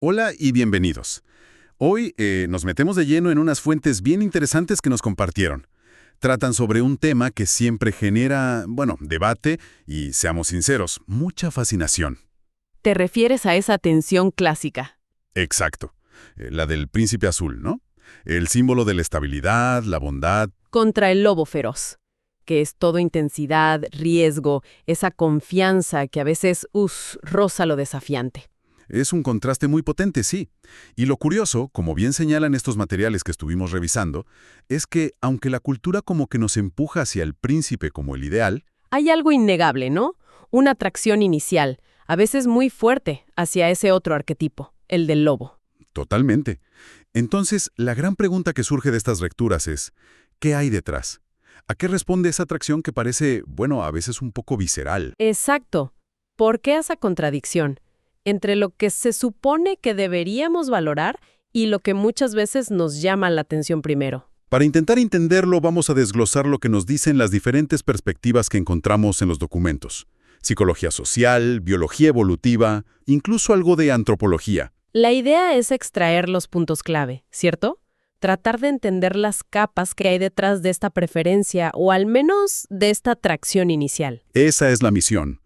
Hola y bienvenidos. Hoy nos metemos de lleno en unas fuentes bien interesantes que nos compartieron. Tratan sobre un tema que siempre genera, debate y, seamos sinceros, mucha fascinación. Te refieres a esa tensión clásica. Exacto. La del príncipe azul, ¿no? El símbolo de la estabilidad, la bondad. Contra el lobo feroz, que es todo intensidad, riesgo, esa confianza que a veces, roza lo desafiante. Es un contraste muy potente, sí. Y lo curioso, como bien señalan estos materiales que estuvimos revisando, es que, aunque la cultura como que nos empuja hacia el príncipe como el ideal, Hay algo innegable, ¿no? Una atracción inicial, a veces muy fuerte, hacia ese otro arquetipo, el del lobo. totalmente. Entonces, la gran pregunta que surge de estas lecturas es, ¿qué hay detrás? ¿A qué responde esa atracción que parece, a veces un poco visceral? Exacto. ¿Por qué esa contradicción entre lo que se supone que deberíamos valorar y lo que muchas veces nos llama la atención primero? Para intentar entenderlo, vamos a desglosar lo que nos dicen las diferentes perspectivas que encontramos en los documentos. Psicología social, biología evolutiva, incluso algo de antropología. La idea es extraer los puntos clave, ¿cierto? Tratar de entender las capas que hay detrás de esta preferencia o al menos de esta atracción inicial. Esa es la misión.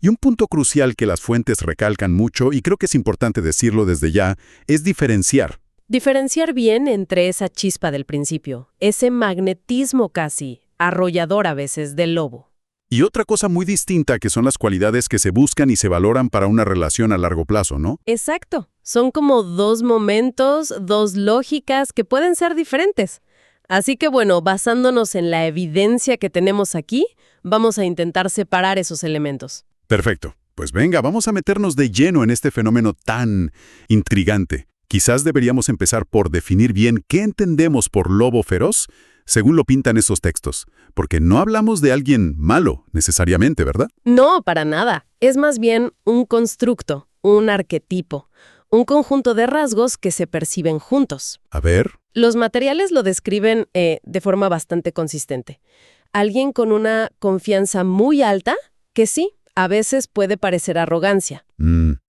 Y un punto crucial que las fuentes recalcan mucho, y creo que es importante decirlo desde ya, es diferenciar. Diferenciar bien entre esa chispa del principio, ese magnetismo casi, arrollador a veces, del lobo. Y otra cosa muy distinta que son las cualidades que se buscan y se valoran para una relación a largo plazo, ¿no? Exacto. Son como dos momentos, dos lógicas que pueden ser diferentes. Así que bueno, basándonos en la evidencia que tenemos aquí, vamos a intentar separar esos elementos. Perfecto. Pues venga, vamos a meternos de lleno en este fenómeno tan intrigante. Quizás deberíamos empezar por definir bien qué entendemos por lobo feroz, según lo pintan estos textos, porque no hablamos de alguien malo, necesariamente, ¿verdad? No, para nada. Es más bien un constructo, un arquetipo, un conjunto de rasgos que se perciben juntos. A ver. Los materiales lo describen de forma bastante consistente. Alguien con una confianza muy alta, que sí, a veces puede parecer arrogancia.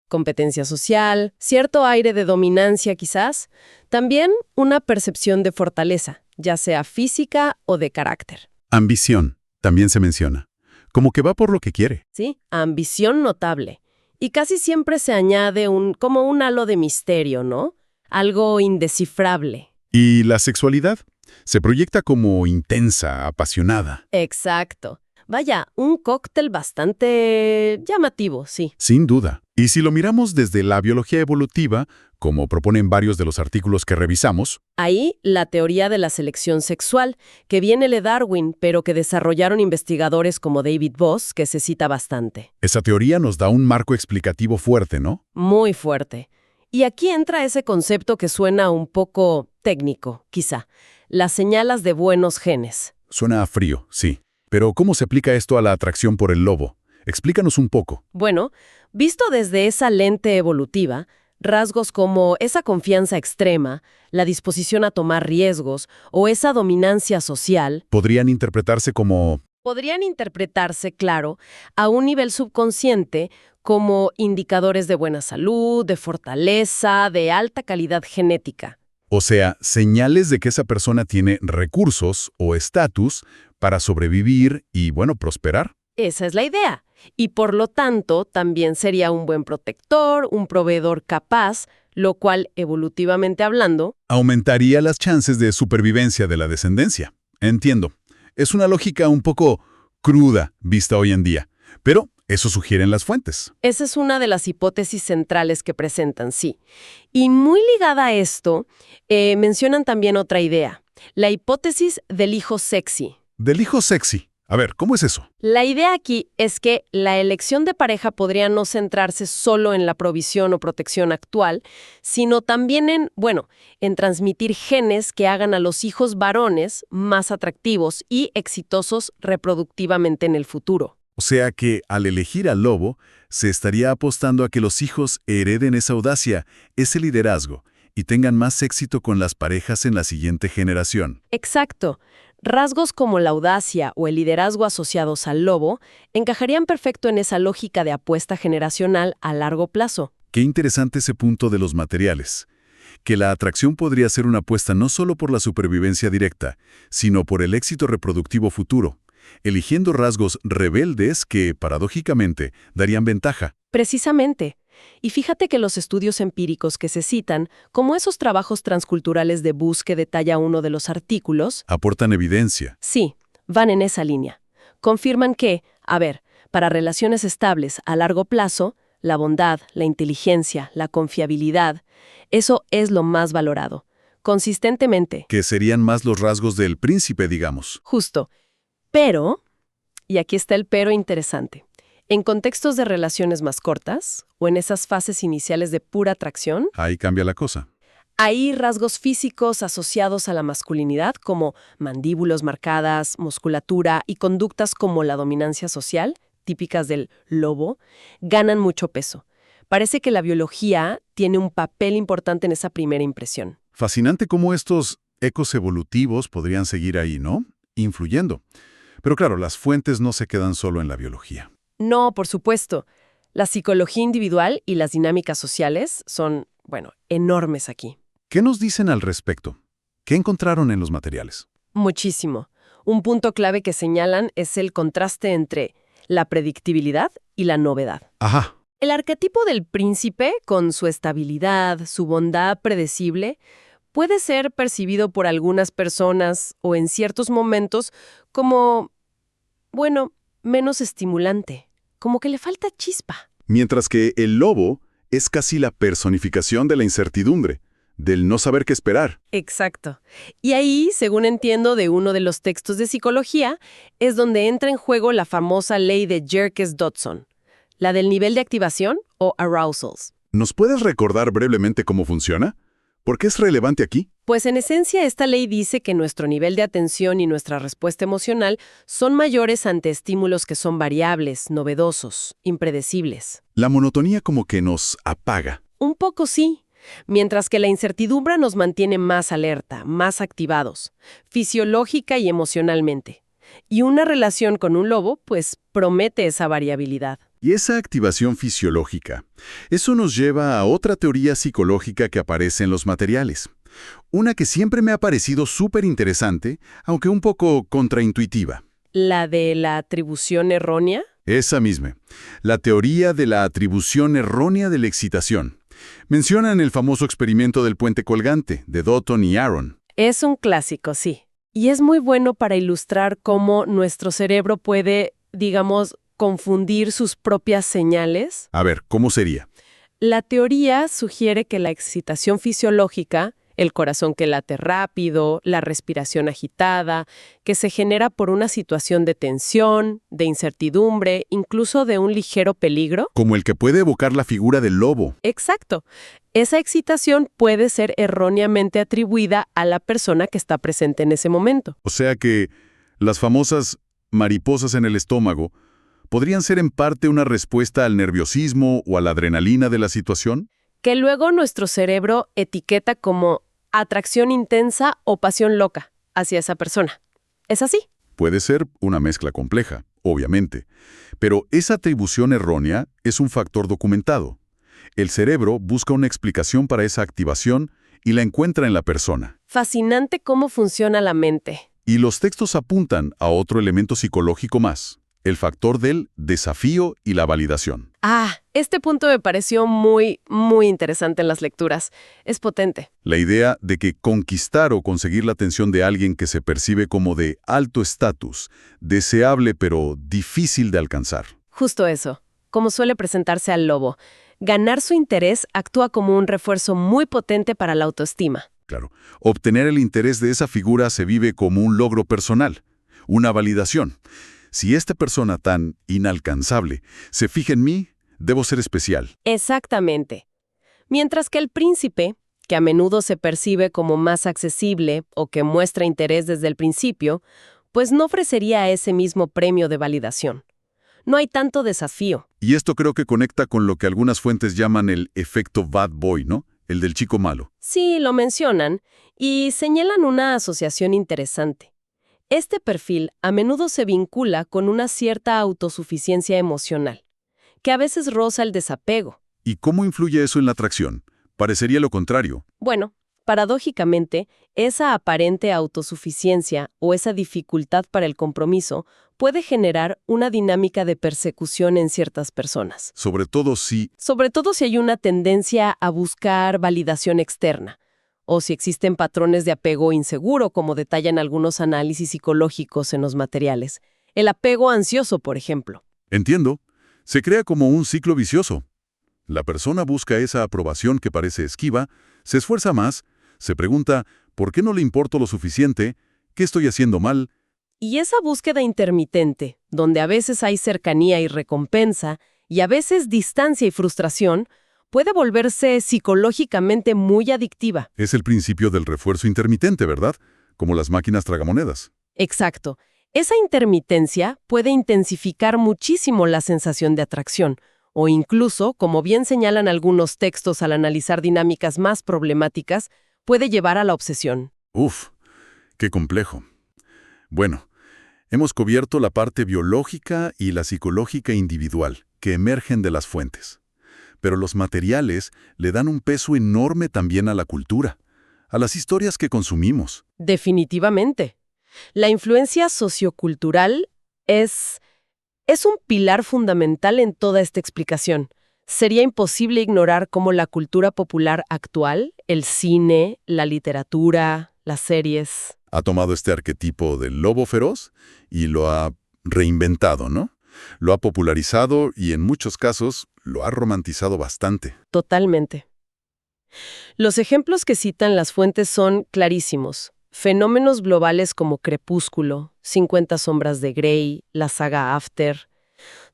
Competencia social, cierto aire de dominancia quizás, también una percepción de fortaleza, ya sea física o de carácter. Ambición, también se menciona. Como que va por lo que quiere. ¿Sí? Ambición notable. Y casi siempre se añade como un halo de misterio, ¿no? Algo indescifrable. ¿Y la sexualidad? Se proyecta como intensa, apasionada. Exacto. Vaya, un cóctel bastante llamativo, sí. Sin duda. Y si lo miramos desde la biología evolutiva, como proponen varios de los artículos que revisamos, Ahí la teoría de la selección sexual, que viene de Darwin, pero que desarrollaron investigadores como David Boss, que se cita bastante. esa teoría nos da un marco explicativo fuerte, ¿no? Muy fuerte. Y aquí entra ese concepto que suena un poco técnico, quizá. Las señalas de buenos genes. Suena a frío, sí. Pero ¿cómo se aplica esto a la atracción por el lobo? Explícanos un poco. Bueno, visto desde esa lente evolutiva, rasgos como esa confianza extrema, la disposición a tomar riesgos o esa dominancia social Podrían interpretarse como... podrían interpretarse, claro, a un nivel subconsciente como indicadores de buena salud, de fortaleza, de alta calidad genética. O sea, señales de que esa persona tiene recursos o estatus para sobrevivir y, prosperar. Esa es la idea. Y por lo tanto, también sería un buen protector, un proveedor capaz, lo cual, evolutivamente hablando, Aumentaría las chances de supervivencia de la descendencia. Entiendo. Es una lógica un poco cruda vista hoy en día, pero eso sugieren las fuentes. esa es una de las hipótesis centrales que presentan, sí. Y muy ligada a esto, mencionan también otra idea, la hipótesis del hijo sexy. Del hijo sexy. A ver, ¿cómo es eso? La idea aquí es que la elección de pareja podría no centrarse solo en la provisión o protección actual, sino también en transmitir genes que hagan a los hijos varones más atractivos y exitosos reproductivamente en el futuro. O sea que al elegir al lobo, se estaría apostando a que los hijos hereden esa audacia, ese liderazgo, y tengan más éxito con las parejas en la siguiente generación. Exacto. Rasgos como la audacia o el liderazgo asociados al lobo encajarían perfecto en esa lógica de apuesta generacional a largo plazo. Qué interesante ese punto de los materiales. Que la atracción podría ser una apuesta no solo por la supervivencia directa, sino por el éxito reproductivo futuro, eligiendo rasgos rebeldes que, paradójicamente, darían ventaja. Precisamente. Y fíjate que los estudios empíricos que se citan, como esos trabajos transculturales de Bus que detalla uno de los artículos, Aportan evidencia. sí, van en esa línea. Confirman que, para relaciones estables a largo plazo, la bondad, la inteligencia, la confiabilidad, eso es lo más valorado. Consistentemente. Que serían más los rasgos del príncipe, digamos. Justo. Pero, y aquí está el pero interesante, en contextos de relaciones más cortas, o en esas fases iniciales de pura atracción, Ahí cambia la cosa. hay rasgos físicos asociados a la masculinidad, como mandíbulas marcadas, musculatura y conductas como la dominancia social, típicas del lobo, ganan mucho peso. Parece que la biología tiene un papel importante en esa primera impresión. Fascinante cómo estos ecos evolutivos podrían seguir ahí, ¿no? Influyendo. Pero claro, las fuentes no se quedan solo en la biología. No, por supuesto. La psicología individual y las dinámicas sociales son, enormes aquí. ¿Qué nos dicen al respecto? ¿Qué encontraron en los materiales? Muchísimo. Un punto clave que señalan es el contraste entre la predictibilidad y la novedad. Ajá. El arquetipo del príncipe, con su estabilidad, su bondad predecible, puede ser percibido por algunas personas o en ciertos momentos como, menos estimulante, como que le falta chispa. Mientras que el lobo es casi la personificación de la incertidumbre, del no saber qué esperar. Exacto. Y ahí, según entiendo de uno de los textos de psicología, es donde entra en juego la famosa ley de Jerkes-Dodson, la del nivel de activación o arousals. ¿Nos puedes recordar brevemente cómo funciona? ¿Por qué es relevante aquí? Pues en esencia esta ley dice que nuestro nivel de atención y nuestra respuesta emocional son mayores ante estímulos que son variables, novedosos, impredecibles. La monotonía como que nos apaga. Un poco sí, mientras que la incertidumbre nos mantiene más alerta, más activados, fisiológica y emocionalmente. Y una relación con un lobo, pues, promete esa variabilidad. Y esa activación fisiológica, eso nos lleva a otra teoría psicológica que aparece en los materiales. Una que siempre me ha parecido súper interesante, aunque un poco contraintuitiva. ¿La de la atribución errónea? Esa misma. La teoría de la atribución errónea de la excitación. Mencionan el famoso experimento del puente colgante, de Dotton y Aron. Es un clásico, sí. Y es muy bueno para ilustrar cómo nuestro cerebro puede, confundir sus propias señales. A ver, ¿cómo sería? La teoría sugiere que la excitación fisiológica, el corazón que late rápido, la respiración agitada, que se genera por una situación de tensión, de incertidumbre, incluso de un ligero peligro. Como el que puede evocar la figura del lobo. Exacto. Esa excitación puede ser erróneamente atribuida a la persona que está presente en ese momento. O sea que las famosas mariposas en el estómago podrían ser en parte una respuesta al nerviosismo o a la adrenalina de la situación. Que luego nuestro cerebro etiqueta como atracción intensa o pasión loca hacia esa persona. ¿Es así? Puede ser una mezcla compleja, obviamente, pero esa atribución errónea es un factor documentado. El cerebro busca una explicación para esa activación y la encuentra en la persona. Fascinante cómo funciona la mente. Y los textos apuntan a otro elemento psicológico más, el factor del desafío y la validación. Este punto me pareció muy, muy interesante en las lecturas. Es potente. La idea de que conquistar o conseguir la atención de alguien que se percibe como de alto estatus, deseable pero difícil de alcanzar. Justo eso. Como suele presentarse al lobo. Ganar su interés actúa como un refuerzo muy potente para la autoestima. Claro, obtener el interés de esa figura se vive como un logro personal, una validación. Si esta persona tan inalcanzable se fija en mí, debo ser especial. Exactamente. Mientras que el príncipe, que a menudo se percibe como más accesible o que muestra interés desde el principio, pues no ofrecería ese mismo premio de validación. No hay tanto desafío. Y esto creo que conecta con lo que algunas fuentes llaman el efecto bad boy, ¿no? El del chico malo. Sí, lo mencionan y señalan una asociación interesante. Este perfil a menudo se vincula con una cierta autosuficiencia emocional, que a veces roza el desapego. ¿Y cómo influye eso en la atracción? Parecería lo contrario. Bueno, paradójicamente, esa aparente autosuficiencia o esa dificultad para el compromiso puede generar una dinámica de persecución en ciertas personas, Sobre todo si... sobre todo si hay una tendencia a buscar validación externa, o si existen patrones de apego inseguro, como detallan algunos análisis psicológicos en los materiales. El apego ansioso, por ejemplo. Entiendo. Se crea como un ciclo vicioso. La persona busca esa aprobación que parece esquiva, se esfuerza más, se pregunta, ¿por qué no le importo lo suficiente? ¿Qué estoy haciendo mal? Y esa búsqueda intermitente, donde a veces hay cercanía y recompensa, y a veces distancia y frustración, puede volverse psicológicamente muy adictiva. Es el principio del refuerzo intermitente, ¿verdad? Como las máquinas tragamonedas. Exacto. Esa intermitencia puede intensificar muchísimo la sensación de atracción, o incluso, como bien señalan algunos textos al analizar dinámicas más problemáticas, puede llevar a la obsesión. Uf, qué complejo. Bueno, hemos cubierto la parte biológica y la psicológica individual, que emergen de las fuentes. Pero los materiales le dan un peso enorme también a la cultura, a las historias que consumimos. Definitivamente. La influencia sociocultural es un pilar fundamental en toda esta explicación. Sería imposible ignorar cómo la cultura popular actual, el cine, la literatura, las series... Ha tomado este arquetipo del lobo feroz y lo ha reinventado, ¿no? Lo ha popularizado y en muchos casos lo ha romantizado bastante. Totalmente. Los ejemplos que citan las fuentes son clarísimos. Fenómenos globales como Crepúsculo, 50 sombras de Grey, la saga After,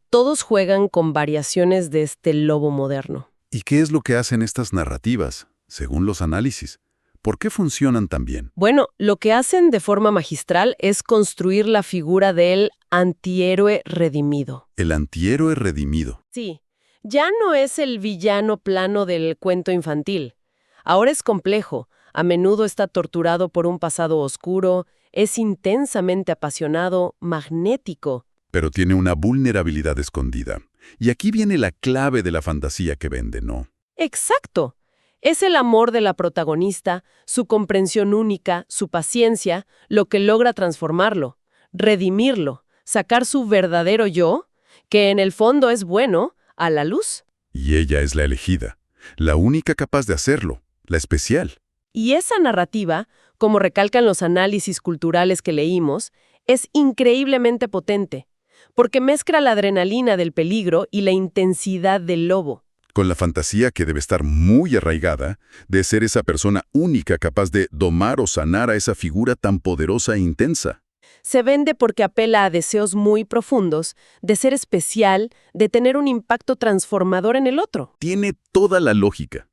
todos juegan con variaciones de este lobo moderno. ¿Y qué es lo que hacen estas narrativas, según los análisis? ¿Por qué funcionan tan bien? Bueno, lo que hacen de forma magistral es construir la figura del antihéroe redimido. El antihéroe redimido. Sí, ya no es el villano plano del cuento infantil. Ahora es complejo, a menudo está torturado por un pasado oscuro, es intensamente apasionado, magnético. Pero tiene una vulnerabilidad escondida. Y aquí viene la clave de la fantasía que vende, ¿no? Exacto. Es el amor de la protagonista, su comprensión única, su paciencia, lo que logra transformarlo, redimirlo, sacar su verdadero yo, que en el fondo es bueno, a la luz. Y ella es la elegida, la única capaz de hacerlo, la especial. Y esa narrativa, como recalcan los análisis culturales que leímos, es increíblemente potente, porque mezcla la adrenalina del peligro y la intensidad del lobo. Con la fantasía que debe estar muy arraigada de ser esa persona única capaz de domar o sanar a esa figura tan poderosa e intensa. Se vende porque apela a deseos muy profundos, de ser especial, de tener un impacto transformador en el otro. Tiene toda la lógica.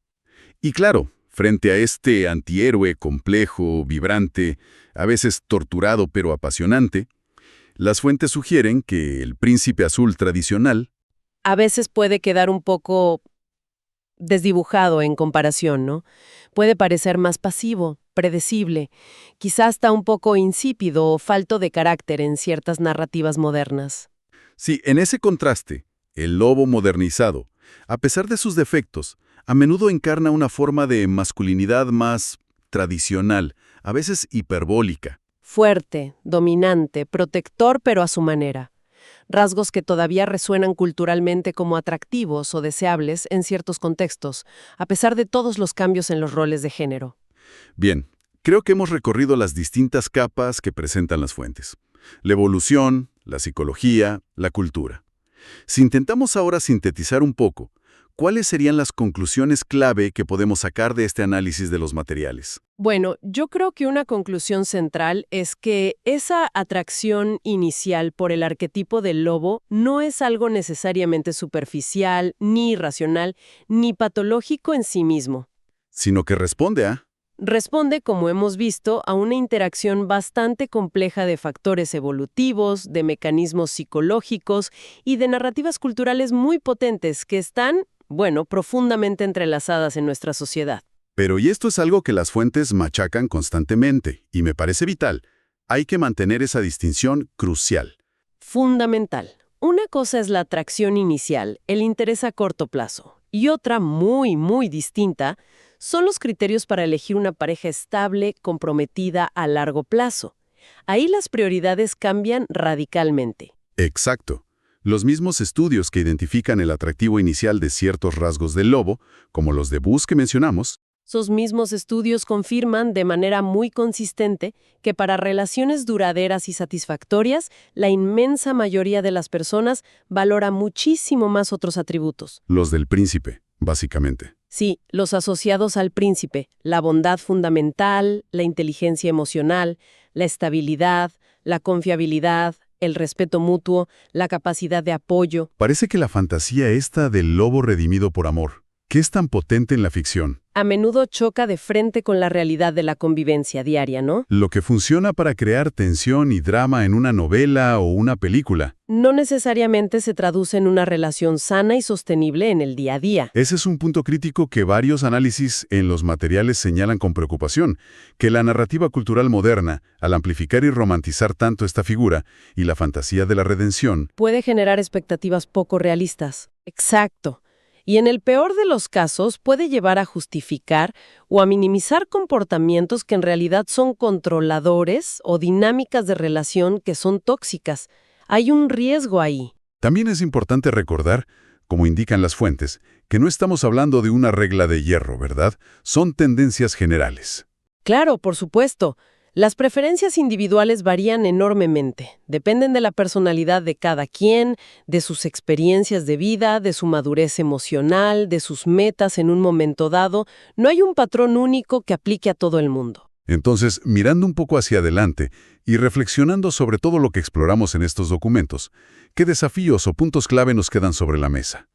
Y claro, frente a este antihéroe complejo, vibrante, a veces torturado pero apasionante, las fuentes sugieren que el príncipe azul tradicional A veces puede quedar un poco desdibujado en comparación, ¿no? Puede parecer más pasivo, predecible, quizás hasta un poco insípido o falto de carácter en ciertas narrativas modernas. sí, en ese contraste, el lobo modernizado, a pesar de sus defectos, a menudo encarna una forma de masculinidad más tradicional, a veces hiperbólica. Fuerte, dominante, protector pero a su manera. Rasgos que todavía resuenan culturalmente como atractivos o deseables en ciertos contextos, a pesar de todos los cambios en los roles de género. Bien, creo que hemos recorrido las distintas capas que presentan las fuentes. La evolución, la psicología, la cultura. Si intentamos ahora sintetizar un poco, ¿cuáles serían las conclusiones clave que podemos sacar de este análisis de los materiales? Bueno, yo creo que una conclusión central es que esa atracción inicial por el arquetipo del lobo no es algo necesariamente superficial, ni irracional, ni patológico en sí mismo. Sino que responde a... Responde, como hemos visto, a una interacción bastante compleja de factores evolutivos, de mecanismos psicológicos y de narrativas culturales muy potentes que están, bueno, profundamente entrelazadas en nuestra sociedad. Pero y esto es algo que las fuentes machacan constantemente, y me parece vital. Hay que mantener esa distinción crucial. Fundamental. Una cosa es la atracción inicial, el interés a corto plazo, Y otra muy, muy distinta son los criterios para elegir una pareja estable, comprometida a largo plazo. Ahí las prioridades cambian radicalmente. Exacto. Los mismos estudios que identifican el atractivo inicial de ciertos rasgos del lobo, como los de Bus que mencionamos, Esos mismos estudios confirman de manera muy consistente que para relaciones duraderas y satisfactorias, la inmensa mayoría de las personas valora muchísimo más otros atributos. los del príncipe, básicamente. Sí, los asociados al príncipe, la bondad fundamental, la inteligencia emocional, la estabilidad, la confiabilidad, el respeto mutuo, la capacidad de apoyo. Parece que la fantasía esta del lobo redimido por amor, que es tan potente en la ficción, A menudo choca de frente con la realidad de la convivencia diaria, ¿no? lo que funciona para crear tensión y drama en una novela o una película. No necesariamente se traduce en una relación sana y sostenible en el día a día. Ese es un punto crítico que varios análisis en los materiales señalan con preocupación, que la narrativa cultural moderna, al amplificar y romantizar tanto esta figura y la fantasía de la redención, Puede generar expectativas poco realistas. Exacto. Y en el peor de los casos puede llevar a justificar o a minimizar comportamientos que en realidad son controladores o dinámicas de relación que son tóxicas. Hay un riesgo ahí. también es importante recordar, como indican las fuentes, que no estamos hablando de una regla de hierro, ¿verdad? Son tendencias generales. Claro, por supuesto. Las preferencias individuales varían enormemente. Dependen de la personalidad de cada quien, de sus experiencias de vida, de su madurez emocional, de sus metas en un momento dado. No hay un patrón único que aplique a todo el mundo. Entonces, mirando un poco hacia adelante y reflexionando sobre todo lo que exploramos en estos documentos, ¿qué desafíos o puntos clave nos quedan sobre la mesa?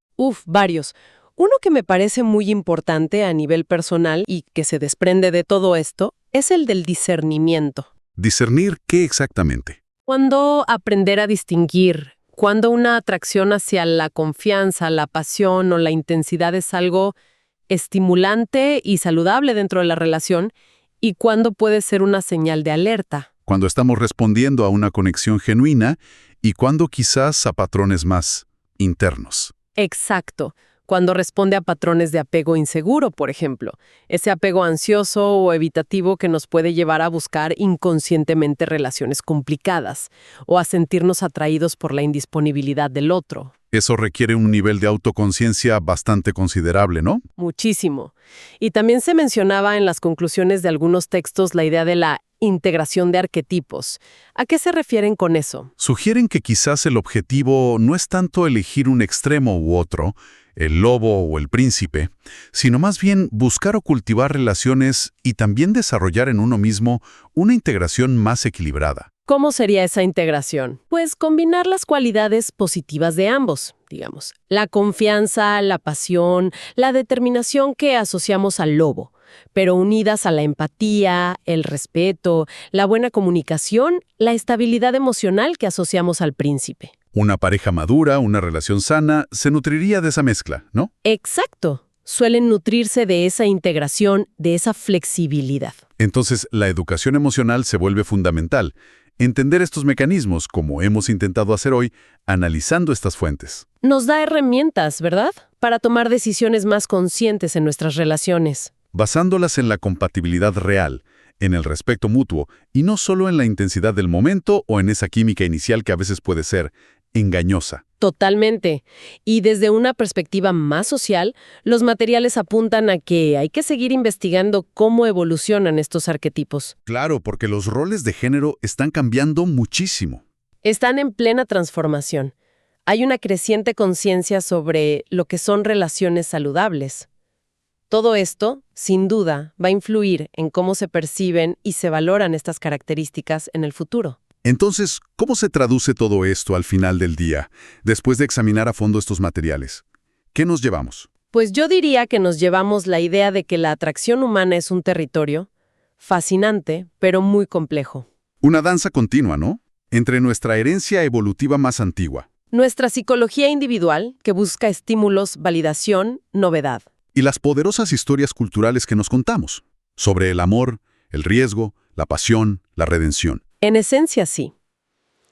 Varios. Uno que me parece muy importante a nivel personal y que se desprende de todo esto es el del discernimiento. ¿Discernir qué exactamente? ¿Cuándo aprender a distinguir? ¿Cuándo una atracción hacia la confianza, la pasión o la intensidad es algo estimulante y saludable dentro de la relación? ¿Y cuándo puede ser una señal de alerta? Cuando estamos respondiendo a una conexión genuina y cuando quizás a patrones más internos. Exacto. Cuando responde a patrones de apego inseguro, por ejemplo. Ese apego ansioso o evitativo que nos puede llevar a buscar inconscientemente relaciones complicadas o a sentirnos atraídos por la indisponibilidad del otro. Eso requiere un nivel de autoconciencia bastante considerable, ¿no? Muchísimo. Y también se mencionaba en las conclusiones de algunos textos la idea de la integración de arquetipos. ¿A qué se refieren con eso? Sugieren que quizás el objetivo no es tanto elegir un extremo u otro, el lobo o el príncipe, sino más bien buscar o cultivar relaciones y también desarrollar en uno mismo una integración más equilibrada. ¿Cómo sería esa integración? Pues combinar las cualidades positivas de ambos, digamos. La confianza, la pasión, la determinación que asociamos al lobo, pero unidas a la empatía, el respeto, la buena comunicación, la estabilidad emocional que asociamos al príncipe. Una pareja madura, una relación sana, se nutriría de esa mezcla, ¿no? Exacto. Suelen nutrirse de esa integración, de esa flexibilidad. Entonces, la educación emocional se vuelve fundamental. Entender estos mecanismos, como hemos intentado hacer hoy, analizando estas fuentes. Nos da herramientas, ¿verdad? Para tomar decisiones más conscientes en nuestras relaciones. Basándolas en la compatibilidad real, en el respeto mutuo, y no solo en la intensidad del momento o en esa química inicial que a veces puede ser engañosa. Totalmente. Y desde una perspectiva más social, los materiales apuntan a que hay que seguir investigando cómo evolucionan estos arquetipos. Claro, porque los roles de género están cambiando muchísimo. Están en plena transformación. Hay una creciente conciencia sobre lo que son relaciones saludables. Todo esto, sin duda, va a influir en cómo se perciben y se valoran estas características en el futuro. Entonces, ¿cómo se traduce todo esto al final del día, después de examinar a fondo estos materiales? ¿Qué nos llevamos? Pues yo diría que nos llevamos la idea de que la atracción humana es un territorio fascinante, pero muy complejo. Una danza continua, ¿no? Entre nuestra herencia evolutiva más antigua Nuestra psicología individual, que busca estímulos, validación, novedad. y las poderosas historias culturales que nos contamos, sobre el amor, el riesgo, la pasión, la redención. En esencia, sí.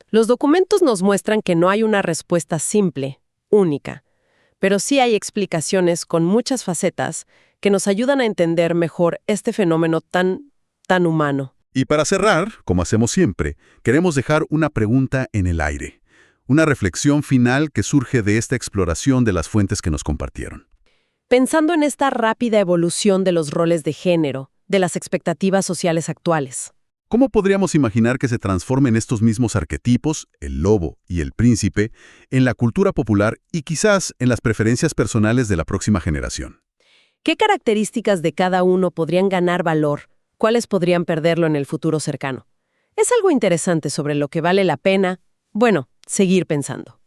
Los documentos nos muestran que no hay una respuesta simple, única, pero sí hay explicaciones con muchas facetas que nos ayudan a entender mejor este fenómeno tan humano. Y para cerrar, como hacemos siempre, queremos dejar una pregunta en el aire. Una reflexión final que surge de esta exploración de las fuentes que nos compartieron. Pensando en esta rápida evolución de los roles de género, de las expectativas sociales actuales. ¿Cómo podríamos imaginar que se transformen estos mismos arquetipos, el lobo y el príncipe, en la cultura popular y quizás en las preferencias personales de la próxima generación? ¿Qué características de cada uno podrían ganar valor? ¿Cuáles podrían perderlo en el futuro cercano? Es algo interesante sobre lo que vale la pena, seguir pensando.